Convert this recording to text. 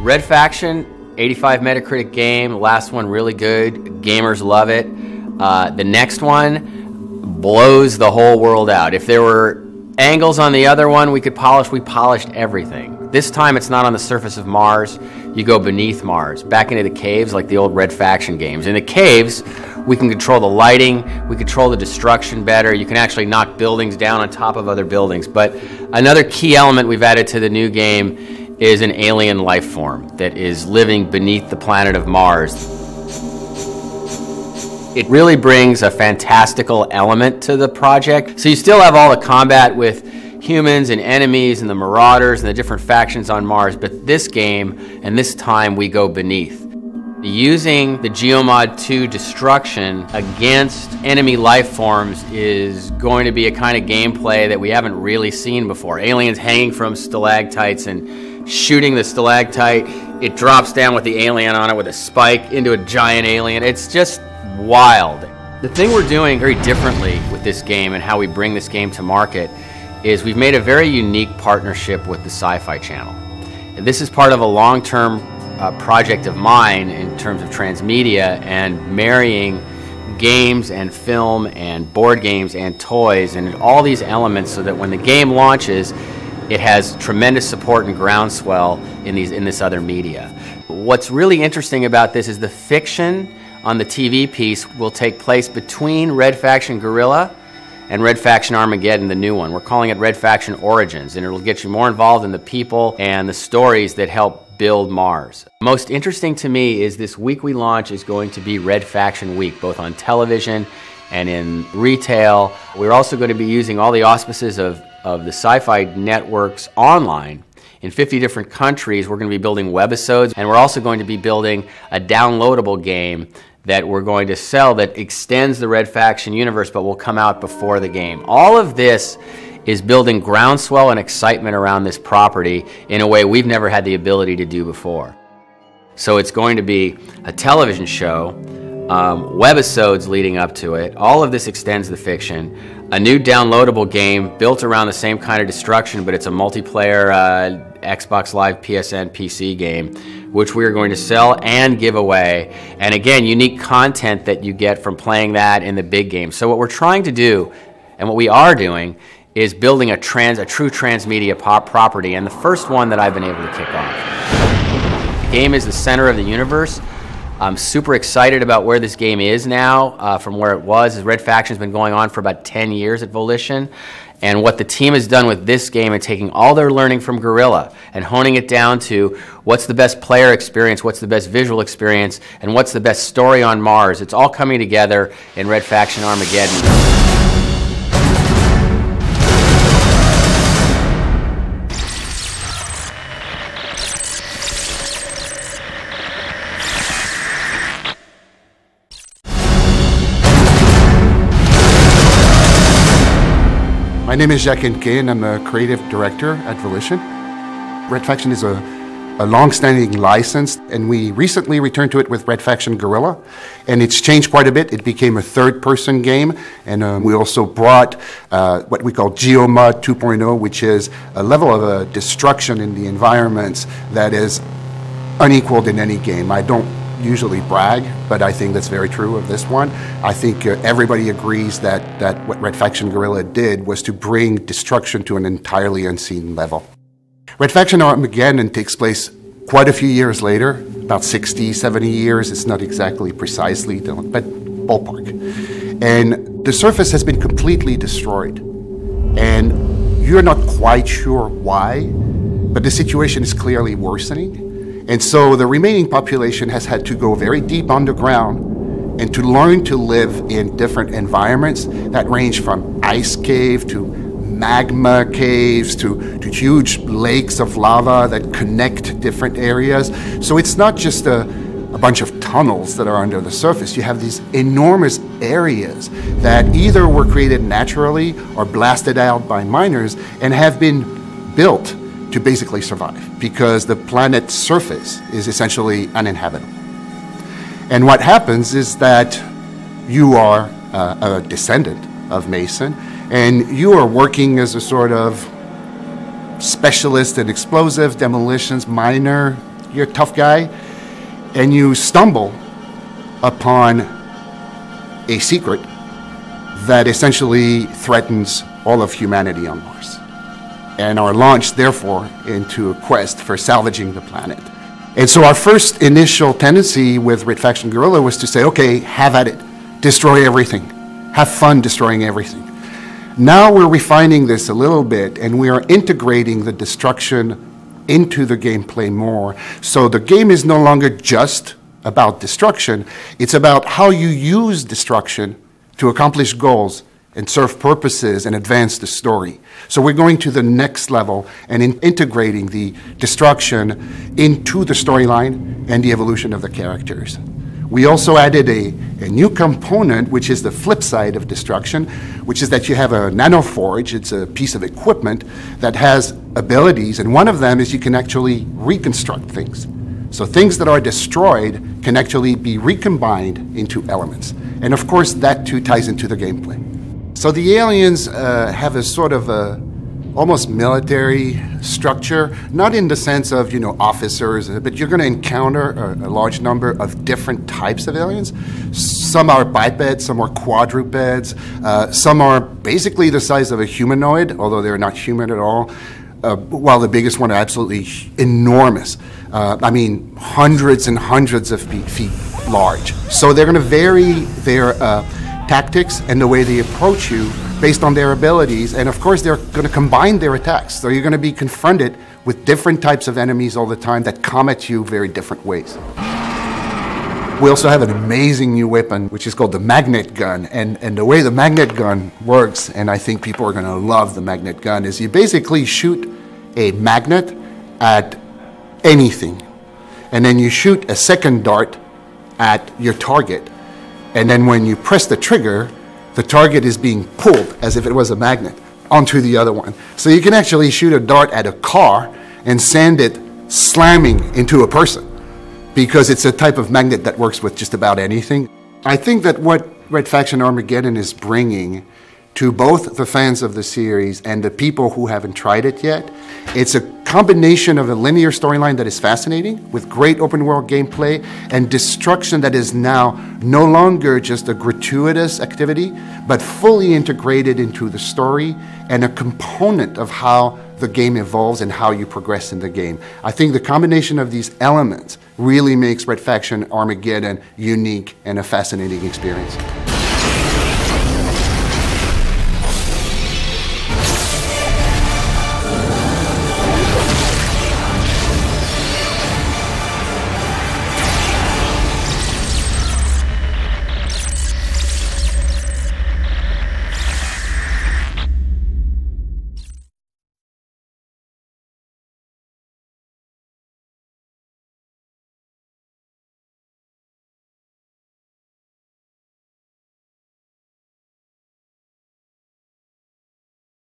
Red Faction, 85 Metacritic game. The last one really good. Gamers love it. The next one blows the whole world out. If there were angles on the other one we could polish, we polished everything. This time it's not on the surface of Mars. You go beneath Mars, back into the caves like the old Red Faction games. In the caves, we can control the lighting, we control the destruction better. You can actually knock buildings down on top of other buildings. But another key element we've added to the new game is an alien life form that is living beneath the planet of Mars. It really brings a fantastical element to the project. So you still have all the combat with humans and enemies and the marauders and the different factions on Mars, but this game and this time we go beneath. Using the Geomod 2 destruction against enemy life forms is going to be a kind of gameplay that we haven't really seen before. Aliens hanging from stalactites and shooting the stalactite. It drops down with the alien on it with a spike into a giant alien. It's just wild. The thing we're doing very differently with this game and how we bring this game to market is we've made a very unique partnership with the Sci-Fi Channel. And this is part of a long-term project of mine in terms of transmedia and marrying games and film and board games and toys and all these elements so that when the game launches, it has tremendous support and groundswell in this other media. What's really interesting about this is the fiction on the TV piece will take place between Red Faction Guerrilla and Red Faction Armageddon, the new one. We're calling it Red Faction Origins, and it'll get you more involved in the people and the stories that help build Mars. Most interesting to me is this week we launch is going to be Red Faction Week, both on television and in retail. We're also going to be using all the auspices of the Sci-Fi Networks online. In 50 different countries, we're going to be building webisodes, and we're also going to be building a downloadable game that we're going to sell that extends the Red Faction universe but will come out before the game. All of this is building groundswell and excitement around this property in a way we've never had the ability to do before. So it's going to be a television show, webisodes leading up to it. All of this extends the fiction. A new downloadable game built around the same kind of destruction, but it's a multiplayer Xbox Live PSN PC game, which we are going to sell and give away. And again, unique content that you get from playing that in the big game. So what we're trying to do, and what we are doing, is building a true transmedia property, and the first one that I've been able to kick off. The game is the center of the universe. I'm super excited about where this game is now from where it was. Red Faction's been going on for about 10 years at Volition. And what the team has done with this game and taking all their learning from Guerrilla and honing it down to what's the best player experience, what's the best visual experience, and what's the best story on Mars. It's all coming together in Red Faction Armageddon. My name is Jacques Henke, and I'm a creative director at Volition. Red Faction is a long-standing license, and we recently returned to it with Red Faction Guerrilla, and it's changed quite a bit. It became a third-person game, and we also brought what we call Geomod 2.0, which is a level of destruction in the environments that is unequaled in any game. I don't usually brag, but I think that's very true of this one. I think everybody agrees that what Red Faction Guerrilla did was to bring destruction to an entirely unseen level. Red Faction Armageddon takes place quite a few years later, about 60, 70 years. It's not exactly precisely, but ballpark. And the surface has been completely destroyed. And you're not quite sure why, but the situation is clearly worsening. And so the remaining population has had to go very deep underground and to learn to live in different environments that range from ice cave to magma caves to huge lakes of lava that connect different areas. So it's not just a bunch of tunnels that are under the surface. You have these enormous areas that either were created naturally or blasted out by miners and have been built to basically survive because the planet's surface is essentially uninhabitable. And what happens is that you are a descendant of Mason, and you are working as a sort of specialist in explosive demolitions miner. you're a tough guy, and you stumble upon a secret that essentially threatens all of humanity on Mars, and are launched, therefore, into a quest for salvaging the planet. And so our first initial tendency with Red Faction Guerrilla was to say, okay, have at it, destroy everything, have fun destroying everything. Now we're refining this a little bit, and we are integrating the destruction into the gameplay more. So the game is no longer just about destruction, it's about how you use destruction to accomplish goals and serve purposes and advance the story. So we're going to the next level and integrating the destruction into the storyline and the evolution of the characters. We also added a new component, which is the flip side of destruction, which is that you have a nanoforge. It's a piece of equipment that has abilities, and one of them is you can actually reconstruct things. So things that are destroyed can actually be recombined into elements. And of course, that too ties into the gameplay. So the aliens have a sort of a almost military structure, not in the sense of, you know, officers, but you're going to encounter a large number of different types of aliens. Some are bipeds, some are quadrupeds, some are basically the size of a humanoid, although they're not human at all, while the biggest one are absolutely enormous. I mean, hundreds and hundreds of feet large. So they're going to vary their tactics and the way they approach you based on their abilities, and of course they're going to combine their attacks. So you're going to be confronted with different types of enemies all the time that come at you very different ways. We also have an amazing new weapon, which is called the magnet gun, and the way the magnet gun works, and I think people are going to love the magnet gun, is you basically shoot a magnet at anything, and then you shoot a second dart at your target, and then when you press the trigger, the target is being pulled as if it was a magnet onto the other one. So you can actually shoot a dart at a car and send it slamming into a person, because it's a type of magnet that works with just about anything. I think that what Red Faction Armageddon is bringing to both the fans of the series and the people who haven't tried it yet, it's a combination of a linear storyline that is fascinating, with great open world gameplay, and destruction that is now no longer just a gratuitous activity, but fully integrated into the story and a component of how the game evolves and how you progress in the game. I think the combination of these elements really makes Red Faction Armageddon unique and a fascinating experience.